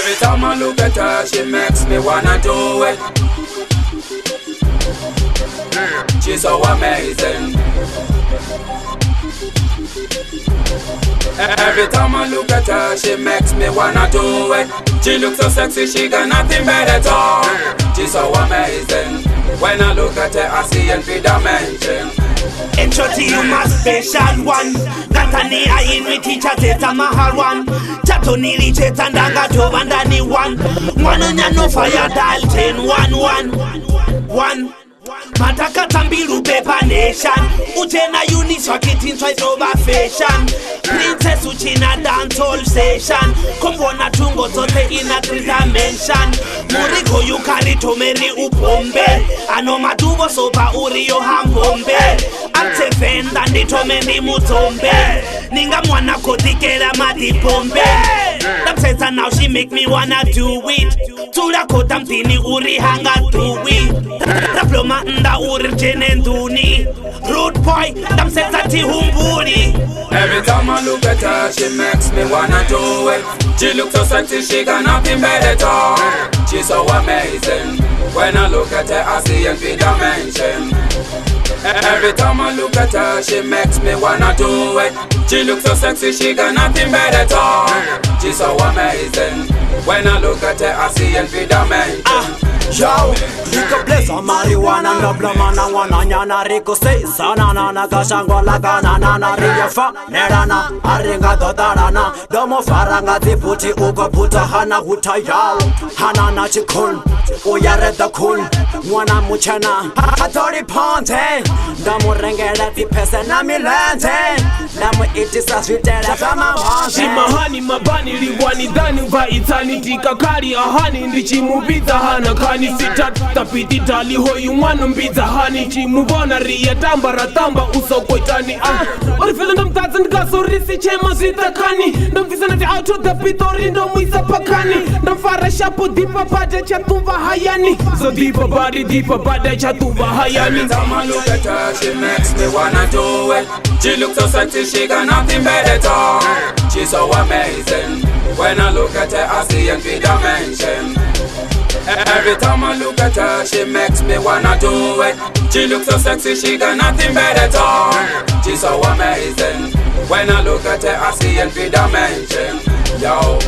Every time I look at her, she makes me wanna do it. She's so amazing. Every time I look at her, she makes me wanna do it. She looks so sexy, she got nothing better to. She's so amazing. When I look at her, I see every dimension. Intro to you, my special one. Katania in with teacher Teta Mahal one. Chatonili Cheta Ndanga Tovandani one. Mwananya no fire dial 10-1-1-1. Mataka Tambiru Pepa Nation. Ujena Uniswa Kitin twice over fashion. Princess Uchina dance all session. Kumbona tungo zote in a 3 dimension. Muriko yukari tomeri upombe. Ano madubo soba uriyo hambombe. Altefenda nditomeri mutombe. Ninga mwana kotikera madipombe. Damseza now she make me wanna do it. Tula kota mtini uri hanga do it. Diploma nda uri jenenduni. Rude boy, damseza ti humburi. Every time I look at her, she makes me wanna do it. She looks so sexy, she got nothing better to. She's so amazing. When I look at her, I see every dimension. Every time I look at her, she makes me wanna do it. She looks so sexy, she got nothing better to. She's so amazing. When I look at her, I see every dimension. Yo, Rico bless on marijuana, no blamana, wana nyana Rico say, sanana, nakashangwa lakanana, riyafa, nerana, aringa dodarana, domo faranga ziputi uko puta hana hutayao, hana na chikun, uyareta kun, mwana muchana, hatori ponte, damu rengele tipese na milente, damu itisa sweetere kama wante. Shimahani mabani liwani dhani va eternity kakari ahani ndichi mubita hana kani sita tapiti tali hoyu mwana mbiza hani chimubona riya tambara tamba uso koitani orifela ndamtatsa ndikasorisi chema zitakani ndamvisa nati auto dapitori ndomwisa pakani ndamfara shapo dipa bada chatumva hayani so dipa bada chatumva hayani. Every time I look at her, she makes me wanna do it. She looks so sexy, she got nothing better to. She's so amazing. When I look at her, I see every dimension. Every time I look at her, she makes me wanna do it. She looks so sexy, she got nothing better to. She's so amazing. When I look at her, I see every dimension. Yo.